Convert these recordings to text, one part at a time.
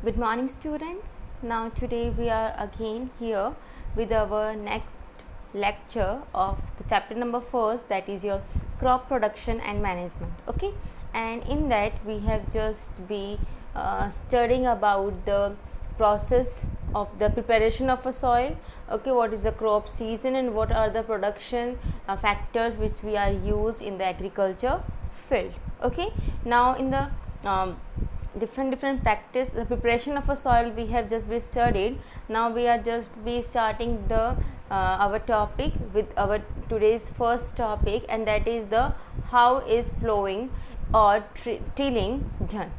Good morning students. Now today we are again here with our next lecture of the chapter number 4, that is your crop production and management. Okay, and in that we have just be studying about the process of the preparation of a soil. Okay, what is the crop season and what are the production factors which we are used in the agriculture field. Okay, now in the different practice, the preparation of a soil we have just been studied. Now we are just be starting the our topic with our today's first topic, and that is the how is plowing or tilling done.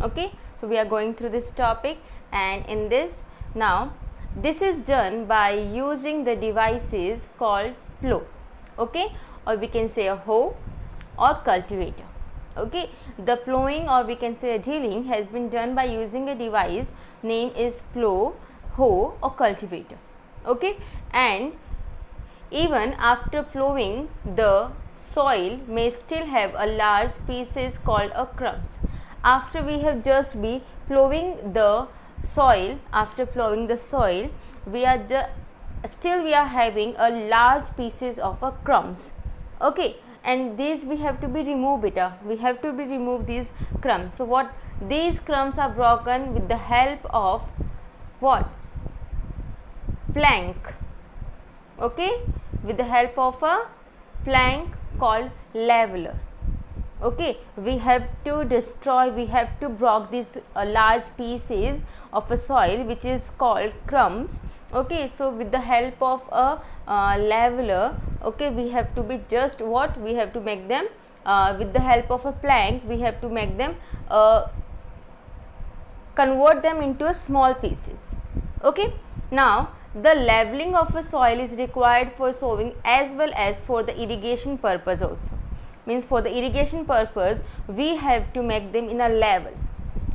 Okay, so we are going through this topic, and in this now this is done by using the devices called plow. Okay, or we can say a hoe or cultivator. Okay, the plowing or we can say a tilling has been done by using a device name is plow, hoe or cultivator. Okay, and even after plowing, the soil may still have a large pieces called a crumbs. After we have just be plowing the soil, after plowing the soil, we are still we are having a large pieces of a crumbs. Okay, and these we have to be remove beta, we have to be remove these crumbs. So what these crumbs are broken with the help of what? Plank. Okay, with the help of a plank called leveler. Okay, we have to destroy, we have to break these large pieces of a soil which is called crumbs. Okay, so with the help of a leveler, okay, we have to be just what we have to make them with the help of a plank, we have to make them convert them into small pieces. Okay, now the leveling of a soil is required for sowing as well as for the irrigation purpose also. Means for the irrigation purpose we have to make them in a level.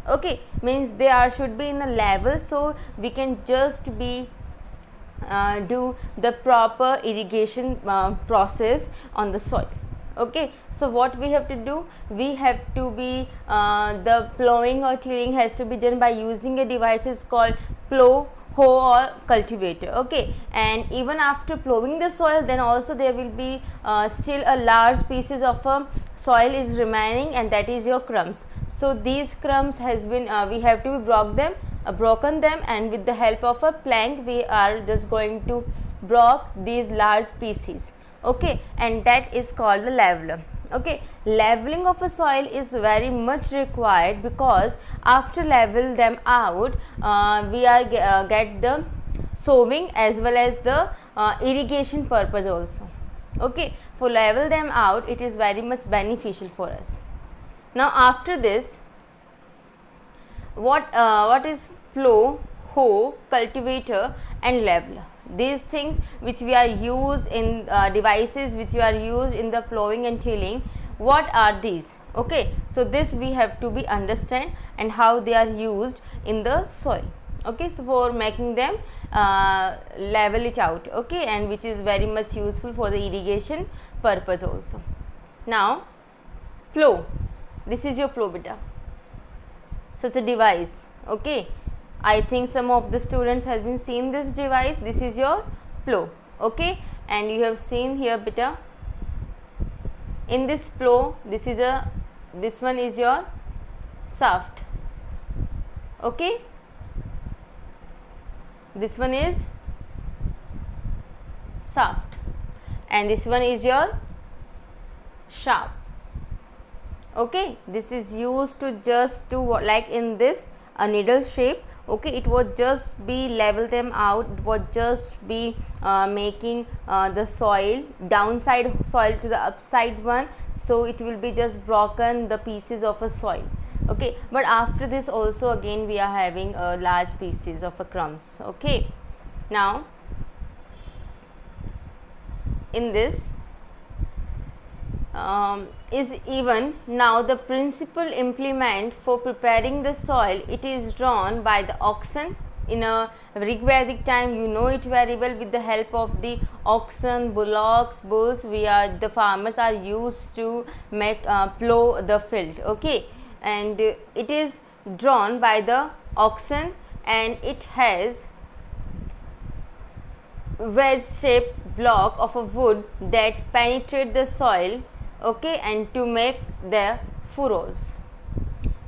Okay, means they are should be in a level, so we can just be do the proper irrigation process on the soil. Okay, so what we have to do, we have to be the plowing or tilling has to be done by using a devices called plow, hoe or cultivator. Okay, and even after plowing the soil, then also there will be still a large pieces of soil is remaining, and that is your crumbs. So these crumbs has been we have to broken them, and with the help of a plank we are just going to break these large pieces. Okay, and that is called the leveler. Okay, leveling of a soil is very much required, because after level them out we are get the sowing as well as the irrigation purpose also. Okay, for level them out it is very much beneficial for us. Now after this, what is plow, hoe, cultivator and leveler? These things which we are used in devices which we are used in the plowing and tilling, what are these? Okay, so this we have to be understand and how they are used in the soil. Okay, so for making them level it out. Okay, and which is very much useful for the irrigation purpose also. Now plow, this is your plow beta, such a device. Okay, I think some of the students has been seen this device. This is your plow. Okay, and you have seen here beta, in this plow this one is your shaft. Okay, this one is shaft and this one is your shaft. Okay, this is used to just to like in this a needle shape. Okay, it would just be level them out, it would just be making the soil downside soil to the upside one, so it will be just broken the pieces of a soil. Okay, but after this also again we are having large pieces of a crumbs. Okay, now in this is even now the principal implement for preparing the soil, it is drawn by the oxen. In a Rigvedic time, you know it very well, with the help of the oxen, bullocks, bulls, the farmers are used to make plow the field. Okay, and it is drawn by the oxen, and it has wedge shaped block of a wood that penetrate the soil, okay, and to make the furrows.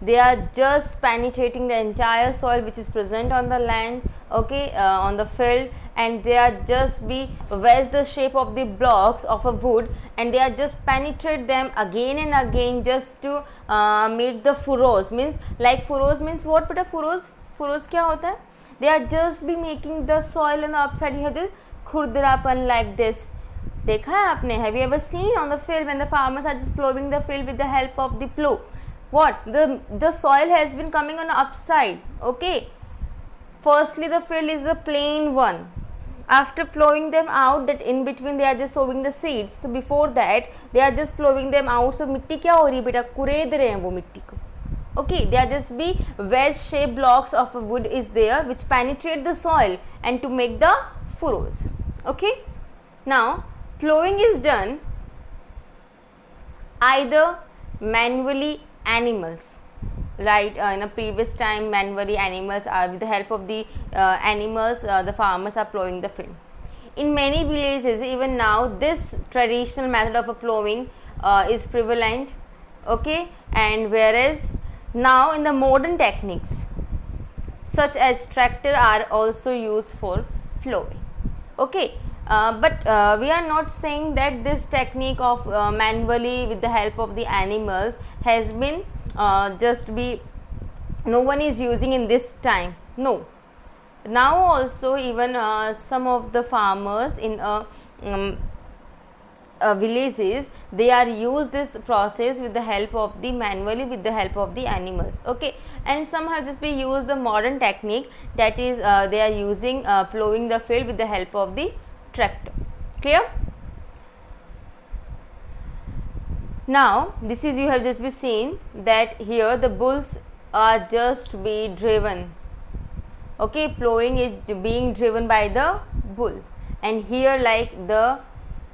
They are just penetrating the entire soil which is present on the land, okay, on the field, and they are just be wedge the shape of the blocks of a wood, and they are just penetrate them again and again just to make the furrows. Means like furrows means what? But furrows, furrows क्या होता है? They are just be making the soil on the upside. You have the खुरदरापन like this. देखा है आपने? Have you ever seen on the field when the farmers are just plowing the field with the help of the plow? What? The soil has been coming on the upside, okay. Firstly the field is the plain one. After plowing them out, that in between they are just sowing the seeds. So before that they are just plowing them out. So मिट्टी क्या हो रही है बेटा? कुरेद रहे हैं वो मिट्टी को. Okay, they are just be wedge shaped blocks of wood is there which penetrate the soil and to make the furrows. Okay, now plowing is done either manually, animals, right. In a previous time manually animals are, with the help of the animals, the farmers are plowing the field. In many villages even now this traditional method of a plowing is prevalent, okay, and whereas now in the modern techniques such as tractor are also used for plowing, okay. But we are not saying that this technique of manually with the help of the animals has been just be, no one is using in this time, no. Now also even some of the farmers in villages, they are use this process with the help of the manually with the help of the animals, okay, and some have just be used the modern technique, that is they are using plowing the field with the help of the tractor. Clear? Now this is, you have just been seen that here the bulls are just be driven, okay, plowing is being driven by the bull, and here like the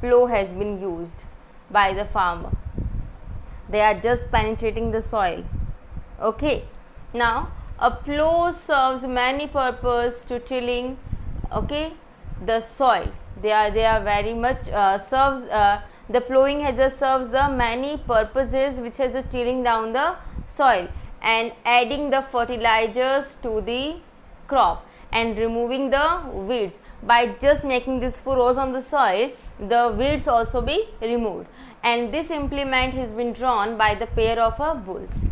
plow has been used by the farmer. They are just penetrating the soil, okay. Now a plow serves many purposes to tilling, okay, the soil. They are very much serves the plowing has just serves the many purposes which has a tilling down the soil and adding the fertilizers to the crop and removing the weeds. By just making these furrows on the soil, the weeds also be removed, and this implement has been drawn by the pair of bulls.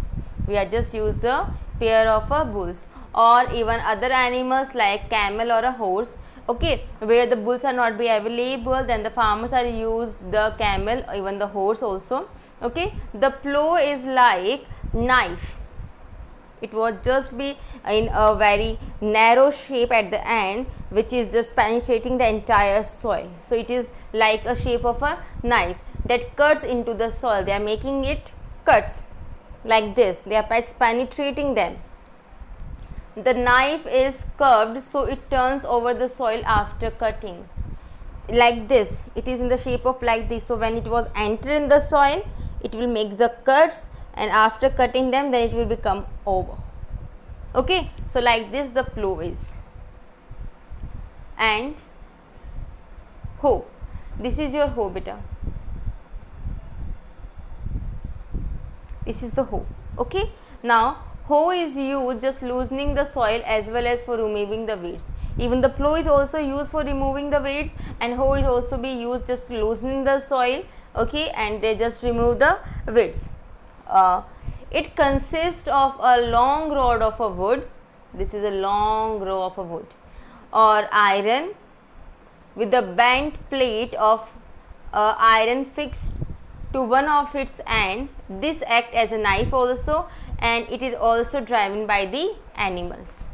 We are just use the pair of bulls, or even other animals like camel or a horse, okay, where the bulls are not be available, then the farmers are used the camel, even the horse also, okay. The plow is like knife. It was just be in a very narrow shape at the end which is just penetrating the entire soil. So it is like a shape of a knife that cuts into the soil. They are making it cuts like this. They are penetrating them. The knife is curved, so it turns over the soil after cutting like this. It is in the shape of like this. So when it was entered in the soil, it will make the cuts, and after cutting them then it will become over, okay. So like this the plow is. And hoe, this is your hoe beta, this is the hoe, okay. Now hoe is used just loosening the soil as well as for removing the weeds. Even the plow is also used for removing the weeds, and hoe is also be used just loosening the soil, okay, and they just remove the weeds. It consists of a long rod of a wood. This is a long row of a wood or iron with a bent plate of iron fixed to one of its end. This act as a knife also, and it is also driven by the animals,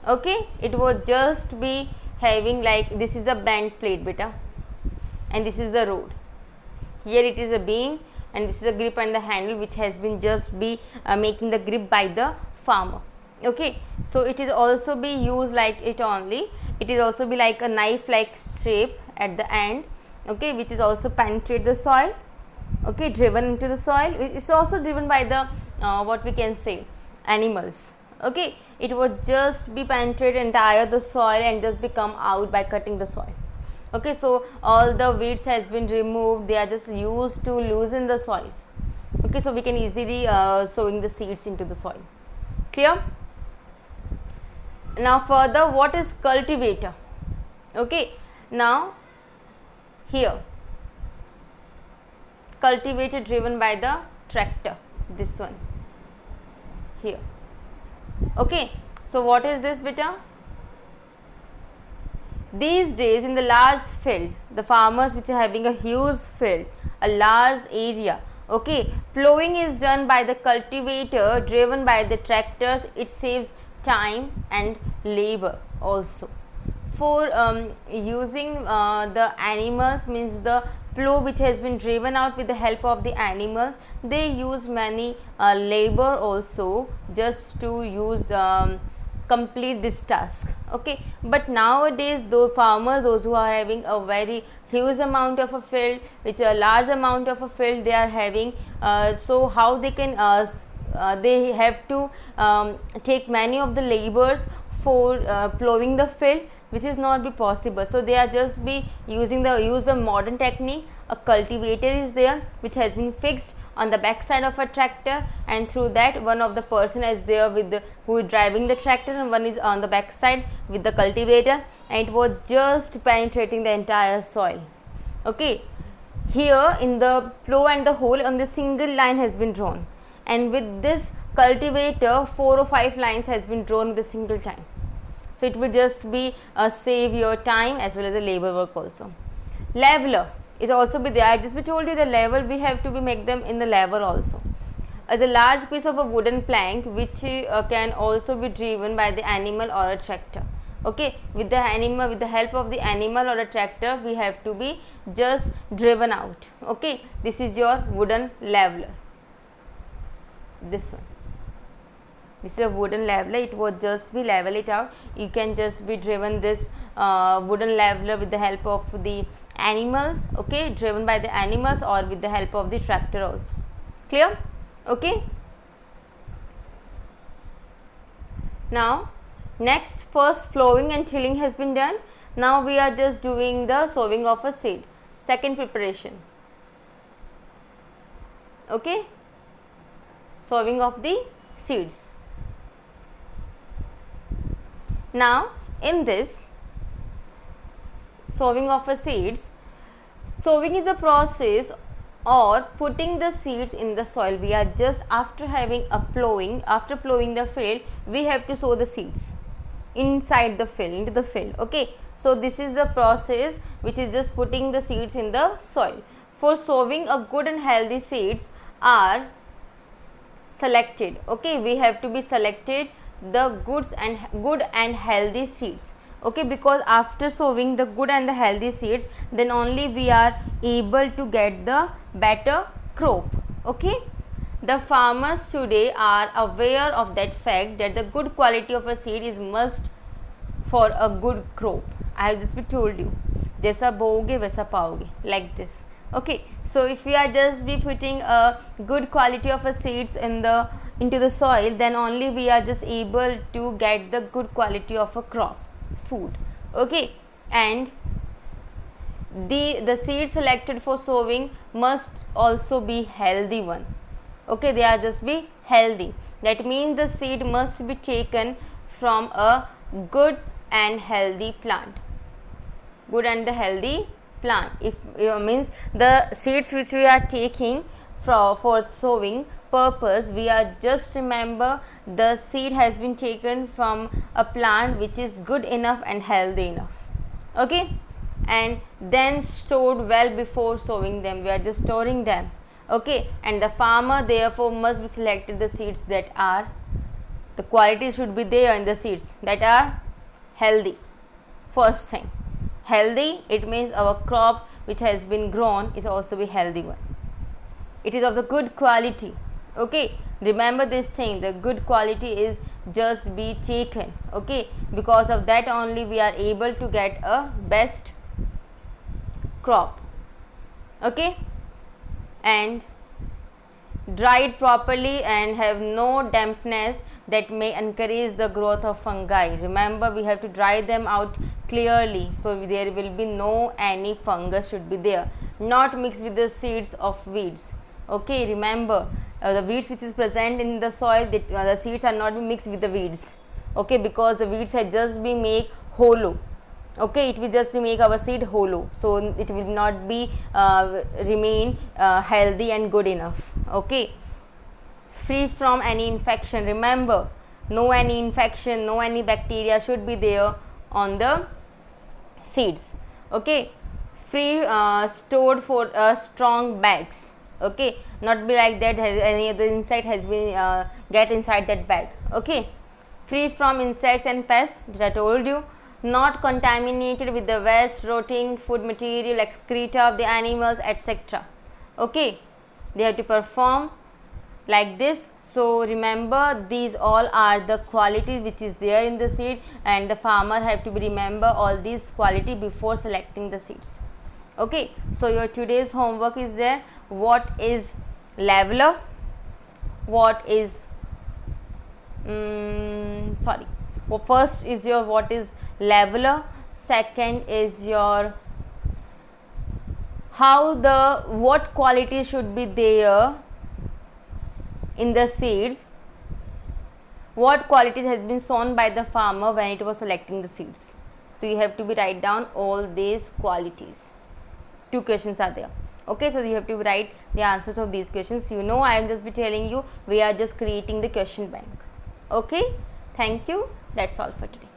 okay. It would just be having like, this is a bent plate beta, and this is the rod. Here it is a beam, and this is a grip and the handle which has been just be making the grip by the farmer, okay. So it is also be used like it only. It is also be like a knife like shape at the end, okay, which is also penetrate the soil, okay, driven into the soil. It is also driven by the what we can say animals, Okay, it would just be penetrate entire the soil and just become out by cutting the soil. Okay, so all the weeds has been removed, they are just used to loosen the soil. Okay, so we can easily sowing the seeds into the soil. Clear? Now further, what is cultivator? Okay, now here cultivator driven by the tractor, this one here. Okay, so what is this beta? These days in the large field, the farmers which are having a huge field, a large area, okay, plowing is done by the cultivator driven by the tractors. It saves time and labor also. For using the animals, means the plow which has been driven out with the help of the animals, they use many labor also just to use the complete this task. Okay, but nowadays those farmers, those who are having a very huge amount of a field, which a large amount of a field they are having, so how they can they have to take many of the labors for plowing the field, which is not be possible. So they are just be using the modern technique. A cultivator is there which has been fixed on the back side of a tractor, and through that one of the person is there with the who is driving the tractor, and one is on the back side with the cultivator, and it was just penetrating the entire soil. Okay, here in the plow and the hole on the single line has been drawn, and with this cultivator 4 or 5 lines has been drawn with a single time. So it will just be save your time as well as the labor work also. Leveler is also be there. I just be told you the level we have to be make them in the level also. As a large piece of a wooden plank which can also be driven by the animal or a tractor. Okay, with the animal, with the help of the animal or a tractor, we have to be just driven out. Okay, this is your wooden leveler. This one. This is a wooden leveler. It would just be level it out. You can just be driven this wooden leveler with the help of the animals. Okay, driven by the animals or with the help of the tractor also. Clear? Okay. Now next, first plowing and tilling has been done. Now we are just doing the sowing of a seed. Second preparation. Okay, sowing of the seeds. Now in this sowing of a seeds, sowing is the process or putting the seeds in the soil. We are just after having a plowing, after plowing the field, we have to sow the seeds inside the field, into the field. Okay, so this is the process which is just putting the seeds in the soil. For sowing a good and healthy seeds are selected. Okay, we have to be selected the good and healthy seeds. Okay, because after sowing the good and the healthy seeds, then only we are able to get the better crop. Okay, the farmers today are aware of that fact that the good quality of a seed is must for a good crop. I have just been told you, जैसा बोओगे वैसा पाओगे, like this. Okay, so if we are just be putting a good quality of a seeds into the soil, then only we are just able to get the good quality of a crop, food. Okay, and the seed selected for sowing must also be healthy one. Okay, they are just be healthy. That means the seed must be taken from a good and healthy plant. Good and healthy plant. If means the seeds which we are taking for sowing purpose, we are just remember the seed has been taken from a plant which is good enough and healthy enough. Okay, and then stored well before sowing them. We are just storing them. Okay, and the farmer therefore must be selected the seeds that are, the quality should be there in the seeds that are healthy. First thing, healthy, it means our crop which has been grown is also be healthy one. It is of the good quality. Okay, remember this thing, the good quality is just be taken. Okay, because of that only we are able to get a best crop. Okay, and dried properly and have no dampness, that may encourage the growth of fungi. Remember, we have to dry them out clearly, so there will be no any fungus should be there, not mixed with the seeds of weeds. Okay, remember, the weeds which is present in the soil, the seeds are not mixed with the weeds. Okay, because the weeds had just been made hollow. Okay, it will just make our seed hollow, so it will not be remain healthy and good enough. Okay, free from any infection. Remember, no any infection, no any bacteria should be there on the seeds. Okay, free stored for strong bags. Okay, not be like that any other insect has been get inside that bag. Okay, free from insects and pests, that I told you. Not contaminated with the waste, rotting food material, excreta of the animals, etc. Okay, they have to perform like this. So remember, these all are the qualities which is there in the seed, and the farmer have to remember all these quality before selecting the seeds. Okay, so your today's homework is there. What is leveler? What is first is your what is leveler, second is your what quality should be there in the seeds, what qualities has been shown by the farmer when it was selecting the seeds. So you have to be write down all these qualities. 2 questions are there. Okay, so you have to write the answers of these questions. You know, I am just be telling you, we are just creating the question bank. Okay, thank you. That's all for today.